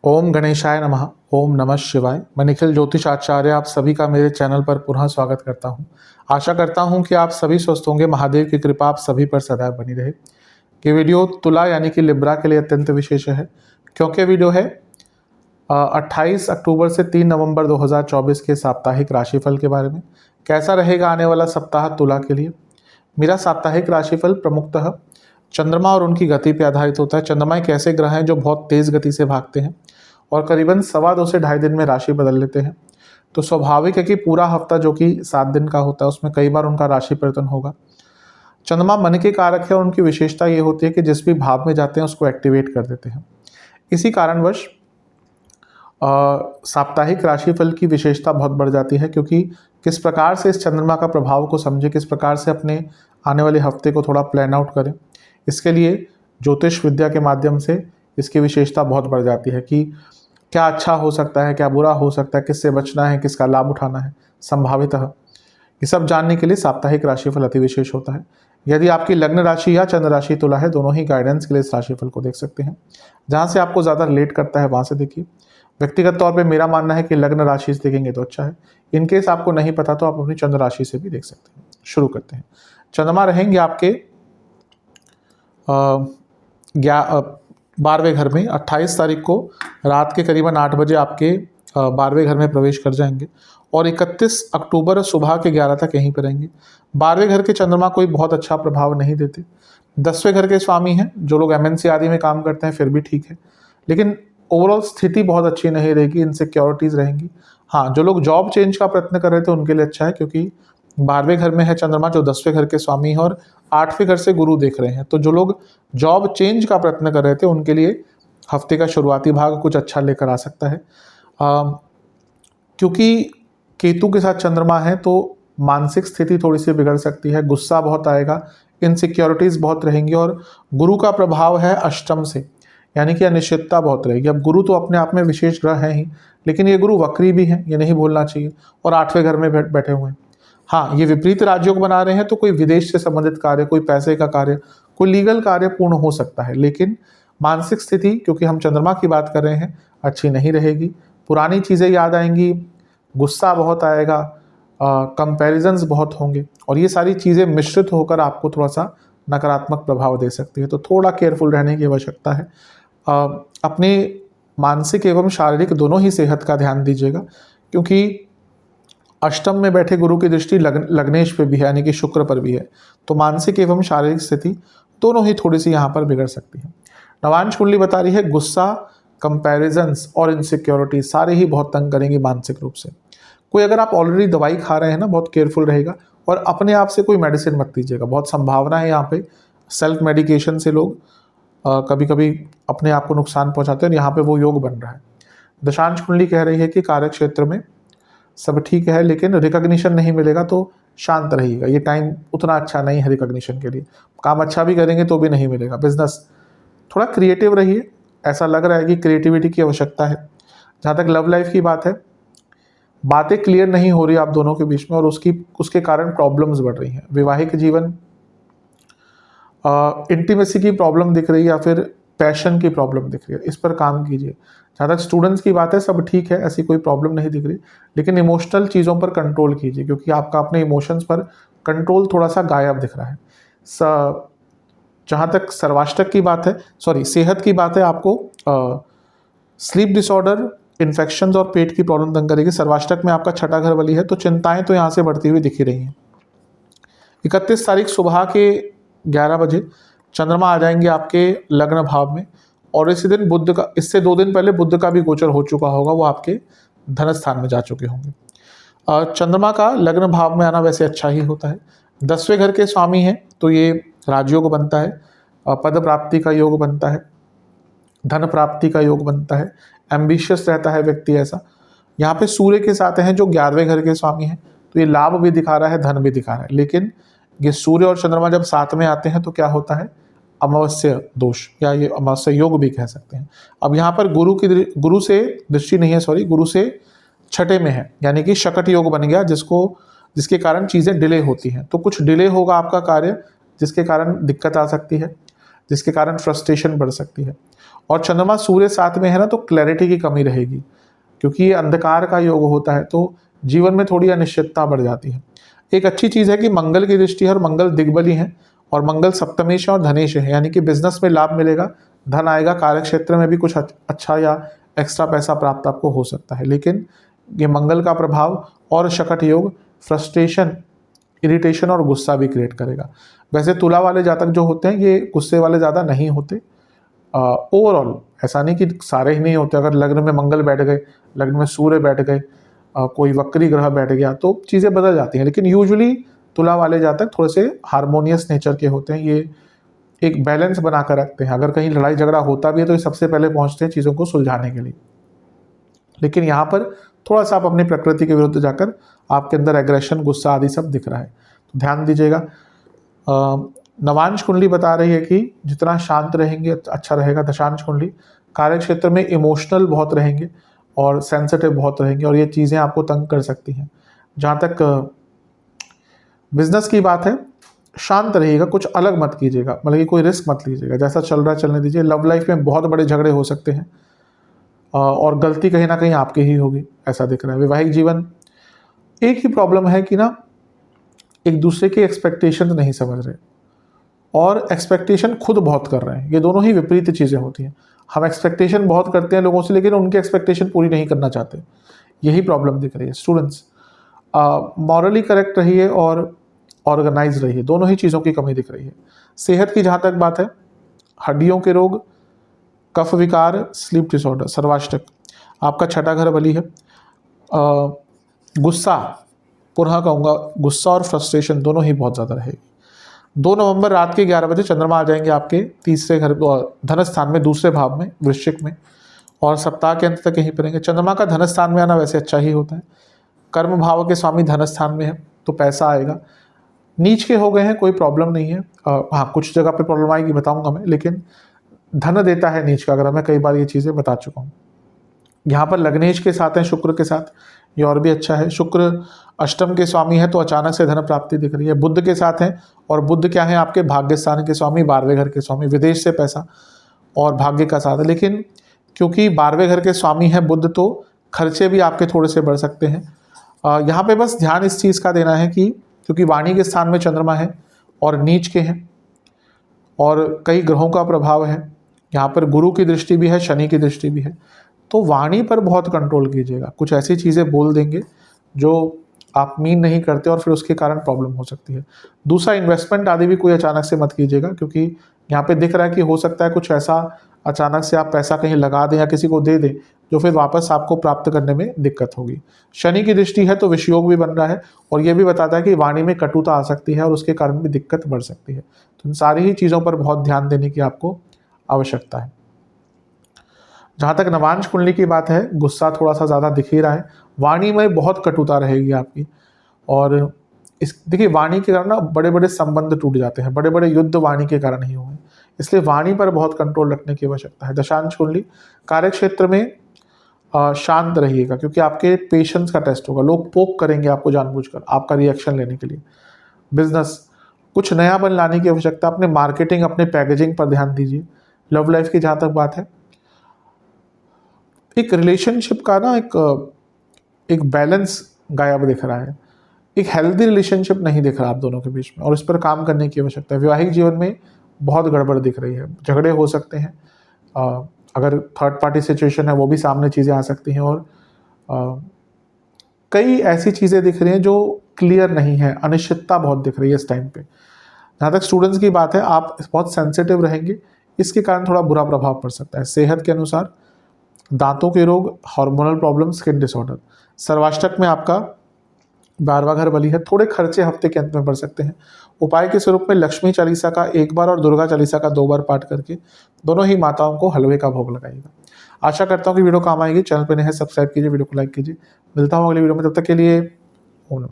ओम गणेशाय नमः। ओम नमः शिवाय। मैं निखिल ज्योतिष आचार्य आप सभी का मेरे चैनल पर पुनः स्वागत करता हूं। आशा करता हूं कि आप सभी स्वस्थ होंगे। महादेव की कृपा आप सभी पर सदैव बनी रहे। ये वीडियो तुला यानी कि लिब्रा के लिए अत्यंत विशेष है, क्योंकि वीडियो है 28 अक्टूबर से 3 नवंबर 2024 के साप्ताहिक राशिफल के बारे में। कैसा रहेगा आने वाला सप्ताह तुला के लिए। मेरा साप्ताहिक राशिफल प्रमुखतः चंद्रमा और उनकी गति पर आधारित होता है। चंद्रमा एक ऐसे ग्रह हैं जो बहुत तेज गति से भागते हैं और करीबन 2.25 से 2.5 दिन में राशि बदल लेते हैं। तो स्वाभाविक है कि पूरा हफ्ता जो कि 7 दिन का होता है उसमें कई बार उनका राशि परिवर्तन होगा। चंद्रमा मन के कारक है और उनकी विशेषता ये होती है कि जिस भी भाव में जाते हैं उसको एक्टिवेट कर देते हैं। इसी कारणवश साप्ताहिक राशिफल की विशेषता बहुत बढ़ जाती है, क्योंकि किस प्रकार से इस चंद्रमा का प्रभाव को समझे, किस प्रकार से अपने आने वाले हफ्ते को थोड़ा प्लान आउट करें, इसके लिए ज्योतिष विद्या के माध्यम से इसकी विशेषता बहुत बढ़ जाती है कि क्या अच्छा हो सकता है, क्या बुरा हो सकता है, किससे बचना है, किसका लाभ उठाना है। संभावितः ये सब जानने के लिए साप्ताहिक राशिफल अति विशेष होता है। यदि आपकी लग्न राशि या चंद्र राशि तुला है, दोनों ही गाइडेंस के लिए इस राशिफल को देख सकते हैं। जहाँ से आपको ज़्यादा रिलेट करता है वहाँ से देखिए। व्यक्तिगत तौर पे मेरा मानना है कि लग्न राशि से देखेंगे तो अच्छा है। इनकेस आपको नहीं पता तो आप अपनी चंद्र राशि से भी देख सकते हैं। शुरू करते हैं। चंद्रमा रहेंगे आपके 12वें घर में। 28 तारीख को रात के करीबन 8 बजे आपके 12वें घर में प्रवेश कर जाएंगे और 31 अक्टूबर सुबह के 11 तक यहीं पर रहेंगे। 12वें घर के चंद्रमा कोई बहुत अच्छा प्रभाव नहीं देते। 10वें घर के स्वामी हैं। जो लोग MNC आदि में काम करते हैं फिर भी ठीक है, लेकिन ओवरऑल स्थिति बहुत अच्छी नहीं रहेगी, इनसिक्योरिटीज़ रहेंगी। हाँ, जो लोग जॉब चेंज का प्रयत्न कर रहे थे उनके लिए अच्छा है, क्योंकि 12वें घर में है चंद्रमा जो 10वें घर के स्वामी है और 8वें घर से गुरु देख रहे हैं। तो जो लोग जॉब चेंज का प्रयत्न कर रहे थे उनके लिए हफ्ते का शुरुआती भाग कुछ अच्छा लेकर आ सकता है। क्योंकि केतु के साथ चंद्रमा है तो मानसिक स्थिति थोड़ी सी बिगड़ सकती है, गुस्सा बहुत आएगा, इनसिक्योरिटीज़ बहुत रहेंगी और गुरु का प्रभाव है अष्टम से, यानी कि अनिश्चितता बहुत रहेगी। अब गुरु तो अपने आप में विशेष ग्रह है ही, लेकिन ये गुरु वक्री भी हैं, ये नहीं भूलना चाहिए, और 8वें घर में बैठे हुए हैं। हाँ, ये विपरीत राज्यों को बना रहे हैं तो कोई विदेश से संबंधित कार्य, कोई पैसे का कार्य, कोई लीगल कार्य पूर्ण हो सकता है, लेकिन मानसिक स्थिति, क्योंकि हम चंद्रमा की बात कर रहे हैं, अच्छी नहीं रहेगी। पुरानी चीज़ें याद आएंगी, गुस्सा बहुत आएगा, कंपैरिजंस बहुत होंगे और ये सारी चीज़ें मिश्रित होकर आपको थोड़ा सा नकारात्मक प्रभाव दे सकती है। तो थोड़ा केयरफुल रहने की आवश्यकता है। अपने मानसिक एवं शारीरिक दोनों ही सेहत का ध्यान दीजिएगा, क्योंकि अष्टम में बैठे गुरु की दृष्टि लग्नेश पे भी है, यानी कि शुक्र पर भी है। तो मानसिक एवं शारीरिक स्थिति दोनों ही थोड़ी सी यहाँ पर बिगड़ सकती है। नवांश कुंडली बता रही है गुस्सा, कंपैरिजंस और इनसिक्योरिटी सारे ही बहुत तंग करेंगे मानसिक रूप से। कोई अगर आप ऑलरेडी दवाई खा रहे हैं ना, बहुत केयरफुल रहेगा और अपने आप से कोई मेडिसिन मत लीजिएगा। बहुत संभावना है यहाँ पे सेल्फ मेडिकेशन से लोग कभी कभी अपने आप को नुकसान पहुँचाते हैं और यहाँ पर वो योग बन रहा है। दशांश कुंडली कह रही है कि कार्य क्षेत्र में सब ठीक है, लेकिन रिकॉग्निशन नहीं मिलेगा तो शांत रहिएगा। ये टाइम उतना अच्छा नहीं है रिकॉग्निशन के लिए। काम अच्छा भी करेंगे तो भी नहीं मिलेगा। बिजनेस थोड़ा क्रिएटिव रहिए, ऐसा लग रहा है कि क्रिएटिविटी की आवश्यकता है। जहाँ तक लव लाइफ की बात है, बातें क्लियर नहीं हो रही आप दोनों के बीच में और उसके कारण प्रॉब्लम्स बढ़ रही हैं। वैवाहिक जीवन, इंटीमेसी की प्रॉब्लम दिख रही है या फिर पैशन की प्रॉब्लम दिख रही है, इस पर काम कीजिए। जहाँ तक स्टूडेंट्स की बात है सब ठीक है, ऐसी कोई प्रॉब्लम नहीं दिख रही, लेकिन इमोशनल चीज़ों पर कंट्रोल कीजिए, क्योंकि आपका अपने इमोशंस पर कंट्रोल थोड़ा सा गायब दिख रहा है। जहाँ तक सर्वाष्टक की बात है, सेहत की बात है, आपको स्लीप डिसऑर्डर, इन्फेक्शंस और पेट की प्रॉब्लम तंग करेगी। सर्वाष्टक में आपका छठा घर वाली है तो चिंताएं तो यहाँ से बढ़ती हुई दिख ही रही हैं। 31 तारीख सुबह के 11 बजे चंद्रमा आ जाएंगे आपके लग्न भाव में और इसी दिन बुध का, इससे 2 दिन पहले बुध का भी गोचर हो चुका होगा, वो आपके धन स्थान में जा चुके होंगे। चंद्रमा का लग्न भाव में आना वैसे अच्छा ही होता है। 10वें घर के स्वामी हैं तो ये राजयोग बनता है, पद प्राप्ति का योग बनता है, धन प्राप्ति का योग बनता है, एम्बिशियस रहता है व्यक्ति ऐसा। यहाँ पे सूर्य के साथ हैं जो 11वें घर के स्वामी हैं, तो ये लाभ भी दिखा रहा है, धन भी दिखा रहा है। लेकिन ये सूर्य और चंद्रमा जब साथ में आते हैं तो क्या होता है, अमावस्या दोष या ये अमावस्या योग भी कह सकते हैं। अब यहाँ पर गुरु से दृष्टि नहीं है, गुरु से छठे में है, यानी कि शकट योग बन गया, जिसके कारण चीज़ें डिले होती हैं। तो कुछ डिले होगा आपका कार्य, जिसके कारण दिक्कत आ सकती है, जिसके कारण फ्रस्ट्रेशन बढ़ सकती है। और चंद्रमा सूर्य साथ में है ना, तो क्लैरिटी की कमी रहेगी, क्योंकि ये अंधकार का योग होता है, तो जीवन में थोड़ी अनिश्चितता बढ़ जाती है। एक अच्छी चीज़ है कि मंगल की दृष्टि है और मंगल दिग्बली है, और मंगल सप्तमेश और धनेश है, यानी कि बिजनेस में लाभ मिलेगा, धन आएगा, कार्य क्षेत्र में भी कुछ अच्छा या एक्स्ट्रा पैसा प्राप्त आपको हो सकता है। लेकिन ये मंगल का प्रभाव और शकट योग फ्रस्ट्रेशन, इरिटेशन और गुस्सा भी क्रिएट करेगा। वैसे तुला वाले जातक जो होते हैं ये गुस्से वाले ज़्यादा नहीं होते। ओवरऑल ऐसा नहीं कि सारे ही नहीं होते, अगर लग्न में मंगल बैठ गए, लग्न में सूर्य बैठ गए, कोई वक्री ग्रह बैठ गया तो चीज़ें बदल जाती हैं। लेकिन यूजुअली तुला वाले जातक थोड़े से हार्मोनियस नेचर के होते हैं, ये एक बैलेंस बना कर रखते हैं। अगर कहीं लड़ाई झगड़ा होता भी है तो ये सबसे पहले पहुंचते हैं चीज़ों को सुलझाने के लिए। लेकिन यहाँ पर थोड़ा सा आप अपनी प्रकृति के विरुद्ध जाकर आपके अंदर एग्रेशन, गुस्सा आदि सब दिख रहा है, तो ध्यान दीजिएगा। नवांश कुंडली बता रही है कि जितना शांत रहेंगे अच्छा रहेगा। दशांश कुंडली कार्य क्षेत्र में इमोशनल बहुत रहेंगे और सेंसिटिव बहुत रहेंगे, और ये चीज़ें आपको तंग कर सकती हैं। जहाँ तक बिजनेस की बात है, शांत रहिएगा, कुछ अलग मत कीजिएगा, मतलब कि कोई रिस्क मत लीजिएगा, जैसा चल रहा है चलने दीजिए। लव लाइफ में बहुत बड़े झगड़े हो सकते हैं और गलती कहीं ना कहीं आपकी ही होगी, ऐसा दिख रहा है। वैवाहिक जीवन, एक ही प्रॉब्लम है कि ना एक दूसरे की एक्सपेक्टेशन नहीं समझ रहे और एक्सपेक्टेशन खुद बहुत कर रहे हैं। ये दोनों ही विपरीत चीज़ें होती हैं। हम एक्सपेक्टेशन बहुत करते हैं लोगों से, लेकिन उनकी एक्सपेक्टेशन पूरी नहीं करना चाहते, यही प्रॉब्लम दिख रही है। स्टूडेंट्स, मॉरली करेक्ट रहिए और ऑर्गेनाइज रहिए, दोनों ही चीज़ों की कमी दिख रही है। सेहत की जहाँ तक बात है, हड्डियों के रोग, कफ विकार, स्लीप डिसऑर्डर, सर्वाष्टक, आपका छठा घर बली है। गुस्सा, पुनः कहूँगा, गुस्सा और फ्रस्ट्रेशन दोनों ही बहुत ज़्यादा रहेगी। 2 नवंबर रात के 11 बजे चंद्रमा आ जाएंगे आपके तीसरे घर, धन स्थान में, दूसरे भाव में, वृश्चिक में, और सप्ताह के अंत तक यहीं पर रहेंगे। चंद्रमा का धन स्थान में आना वैसे अच्छा ही होता है। कर्म भाव के स्वामी धन स्थान में है तो पैसा आएगा। नीच के हो गए हैं, कोई प्रॉब्लम नहीं है। हाँ, कुछ जगह पे प्रॉब्लम आएगी, बताऊंगा मैं, लेकिन धन देता है नीच का ग्रह, मैं कई बार ये चीज़ें बता चुका हूँ। यहाँ पर लग्नेश के साथ हैं, शुक्र के साथ, ये और भी अच्छा है। शुक्र अष्टम के स्वामी है तो अचानक से धन प्राप्ति दिख रही है। बुध के साथ है, और बुध क्या है, आपके भाग्य स्थान के स्वामी, 12वें घर के स्वामी, विदेश से पैसा और भाग्य का साथ है। लेकिन क्योंकि 12वें घर के स्वामी है बुध, तो खर्चे भी आपके थोड़े से बढ़ सकते हैं। यहाँ पे बस ध्यान इस चीज़ का देना है कि क्योंकि वाणी के स्थान में चंद्रमा है और नीच के हैं और कई ग्रहों का प्रभाव है, यहाँ पर गुरु की दृष्टि भी है, शनि की दृष्टि भी है, तो वाणी पर बहुत कंट्रोल कीजिएगा। कुछ ऐसी चीज़ें बोल देंगे जो आप मीन नहीं करते और फिर उसके कारण प्रॉब्लम हो सकती है। दूसरा, इन्वेस्टमेंट आदि भी कोई अचानक से मत कीजिएगा, क्योंकि यहाँ पे दिख रहा है कि हो सकता है कुछ ऐसा अचानक से आप पैसा कहीं लगा दें या किसी को दे दें जो फिर वापस आपको प्राप्त करने में दिक्कत होगी। शनि की दृष्टि है तो विषयोग भी बन रहा है, और ये भी बताता है कि वाणी में कटुता आ सकती है और उसके कारण भी दिक्कत बढ़ सकती है। तो इन सारी ही चीज़ों पर बहुत ध्यान देने की आपको आवश्यकता है। जहाँ तक नवांश कुंडली की बात है, गुस्सा थोड़ा सा ज़्यादा दिख ही रहा है, वाणी में बहुत कटुता रहेगी आपकी, और इस देखिए वाणी के कारण ना बड़े बड़े संबंध टूट जाते हैं, बड़े बड़े युद्ध वाणी के कारण ही हुए, इसलिए वाणी पर बहुत कंट्रोल रखने की आवश्यकता है। दशांश कुंडली, कार्य क्षेत्र में शांत रहिएगा, क्योंकि आपके पेशेंस का टेस्ट होगा, लोग पोक करेंगे आपको जानबूझकर आपका रिएक्शन लेने के लिए। बिजनेस, कुछ नयापन लाने की आवश्यकता, अपने मार्केटिंग, अपने पैकेजिंग पर ध्यान दीजिए। लव लाइफ की जहाँ तक बात है, एक रिलेशनशिप का ना एक बैलेंस गायब दिख रहा है, एक हेल्दी रिलेशनशिप नहीं दिख रहा आप दोनों के बीच में, और इस पर काम करने की आवश्यकता है। वैवाहिक जीवन में बहुत गड़बड़ दिख रही है, झगड़े हो सकते हैं, अगर थर्ड पार्टी सिचुएशन है वो भी सामने चीज़ें आ सकती हैं, और कई ऐसी चीज़ें दिख रही हैं जो क्लियर नहीं है, अनिश्चितता बहुत दिख रही है इस टाइम पे। जहाँ तक स्टूडेंट्स की बात है, आप बहुत सेंसिटिव रहेंगे, इसके कारण थोड़ा बुरा प्रभाव पड़ सकता है। सेहत के अनुसार दांतों के रोग, हार्मोनल प्रॉब्लम, स्किन डिसऑर्डर। सर्वाष्टक में आपका 12वां घर बली है, थोड़े खर्चे हफ्ते के अंत में बढ़ सकते हैं। उपाय के स्वरूप में लक्ष्मी चालीसा का 1 बार और दुर्गा चालीसा का 2 बार पाठ करके दोनों ही माताओं को हलवे का भोग लगाइएगा। आशा करता हूँ कि वीडियो काम आएगी। चैनल पर नए हैं, सब्सक्राइब कीजिए, वीडियो को लाइक कीजिए। मिलता हूँ अगली वीडियो में, तब तक के लिए ओम नमः।